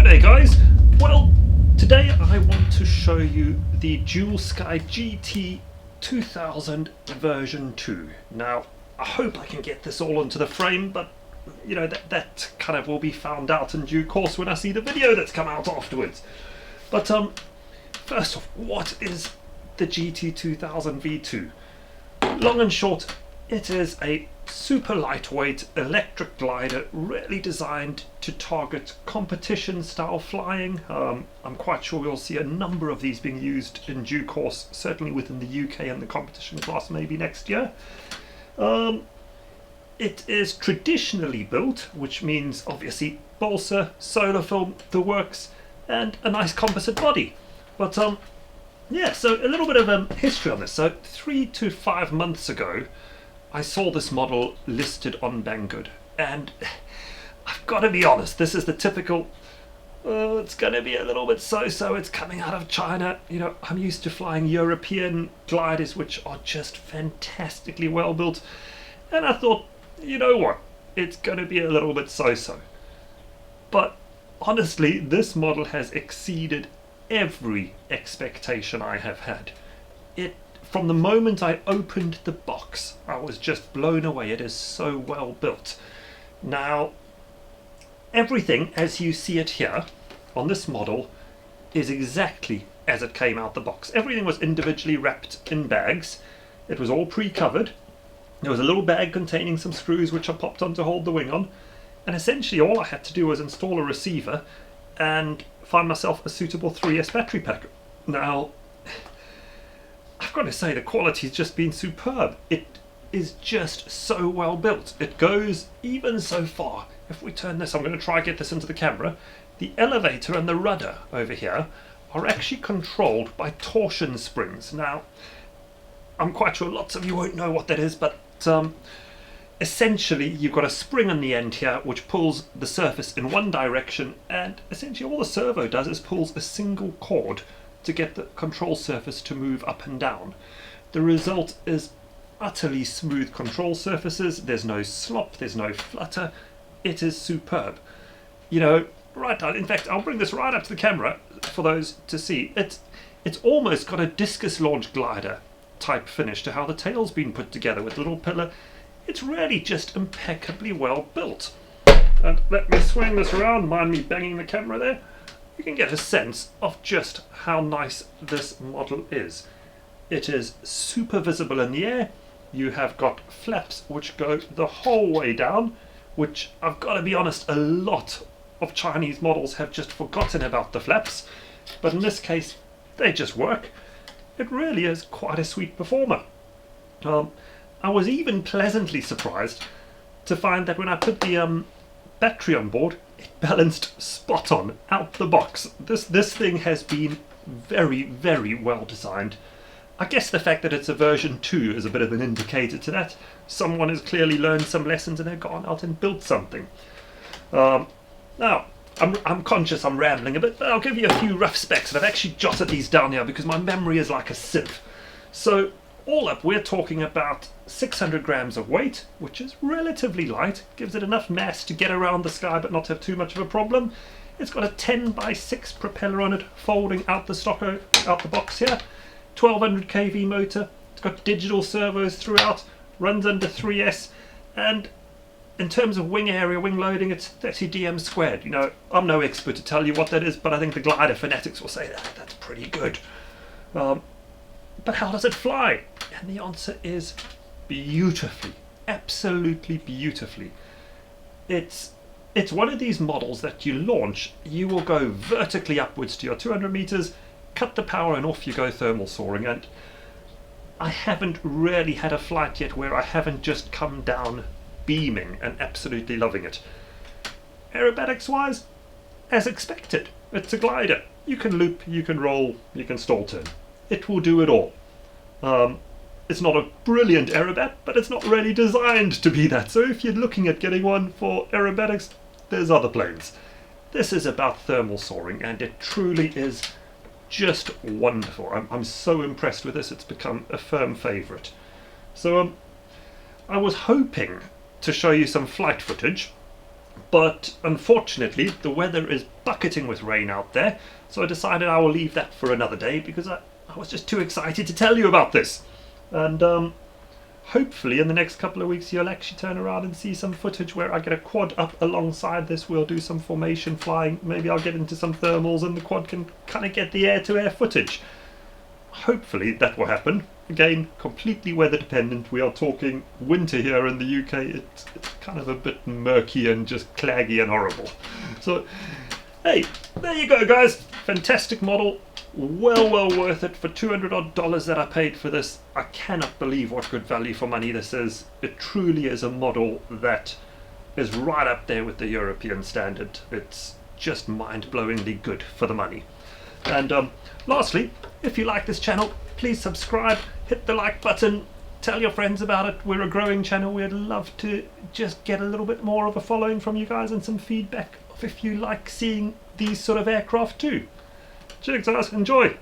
G'day guys! Well, today I want to show you the dualsky GT2000 version 2. Now, I hope I can get this all onto the frame, but you know, that kind of will be found out in due course when I see the video that's come out afterwards. But first off, what is the GT2000 V2? Long and short, it is a super lightweight electric glider really designed to target competition style flying. I'm quite sure we'll see a number of these being used in due course, certainly within the UK and the competition class maybe next year. It is traditionally built, which means obviously balsa, solar film, the works, and a nice composite body. But yeah, so a little bit of history on this. So 3 to 5 months ago I saw this model listed on Banggood, and I've got to be honest, this is the typical, it's going to be a little bit so-so, it's coming out of China. You know, I'm used to flying European gliders which are just fantastically well built, and I thought, you know what, it's going to be a little bit so-so. But honestly, this model has exceeded every expectation I have had. From the moment I opened the box, I was just blown away. It is so well built. Now, everything as you see it here on this model is exactly as it came out the box. Everything was individually wrapped in bags. It was all pre-covered. There was a little bag containing some screws which I popped on to hold the wing on. And essentially all I had to do was install a receiver and find myself a suitable 3S battery pack. Now, I've got to say the quality's just been superb. It is just so well built. It goes even so far. If we turn this, I'm going to try and get this into the camera. The elevator and the rudder over here are actually controlled by torsion springs. Now, I'm quite sure lots of you won't know what that is, but essentially you've got a spring on the end here which pulls the surface in one direction, and essentially all the servo does is pulls a single cord to get the control surface to move up and down. The result is utterly smooth control surfaces. There's no slop, there's no flutter. It is superb. You know, right now, in fact, I'll bring this right up to the camera for those to see. It's almost got a discus launch glider type finish to how the tail's been put together with the little pillar. It's really just impeccably well built. And let me swing this around, mind me banging the camera there. You can get a sense of just how nice this model is. It is super visible in the air. You have got flaps which go the whole way down, which I've got to be honest, a lot of Chinese models have just forgotten about the flaps, but in this case they just work. It really is quite a sweet performer. I was even pleasantly surprised to find that when I put the battery on board, it balanced spot on out the box. This thing has been very, very well designed. I guess the fact that it's a version 2 is a bit of an indicator to that. Someone has clearly learned some lessons and they've gone out and built something. Now, I'm conscious I'm rambling a bit, but I'll give you a few rough specs, and I've actually jotted these down here because my memory is like a sieve. So, all up, we're talking about 600 grams of weight, which is relatively light, gives it enough mass to get around the sky but not have too much of a problem. It's got a 10x6 propeller on it, folding out the box here, 1200 kV motor, it's got digital servos throughout, runs under 3S, and in terms of wing area, wing loading, it's 30 dm squared. You know, I'm no expert to tell you what that is, but I think the glider fanatics will say that's pretty good. But how does it fly? And the answer is beautifully, absolutely beautifully. It's one of these models that you launch, you will go vertically upwards to your 200 meters, cut the power and off you go thermal soaring. And I haven't really had a flight yet where I haven't just come down beaming and absolutely loving it. Aerobatics wise, as expected, it's a glider. You can loop, you can roll, you can stall turn. It will do it all. It's not a brilliant aerobat, but it's not really designed to be that. So if you're looking at getting one for aerobatics, there's other planes. This is about thermal soaring, and it truly is just wonderful. I'm so impressed with this. It's become a firm favourite. So I was hoping to show you some flight footage But unfortunately, the weather is bucketing with rain out there, so I decided I will leave that for another day because I was just too excited to tell you about this. And hopefully in the next couple of weeks you'll actually turn around and see some footage where I get a quad up alongside this. We'll do some formation flying, maybe I'll get into some thermals and the quad can kind of get the air-to-air footage. Hopefully that will happen. Again, completely weather dependent. We are talking winter here in the UK. It's kind of a bit murky and just claggy and horrible. So, hey, there you go, guys. Fantastic model. Well worth it for $200 odd that I paid for this. I cannot believe what good value for money this is. It truly is a model that is right up there with the European standard. It's just mind-blowingly good for the money. And lastly, if you like this channel, please subscribe, hit the like button, tell your friends about it. We're a growing channel. We'd love to just get a little bit more of a following from you guys and some feedback of if you like seeing these sort of aircraft too. Cheers guys, enjoy!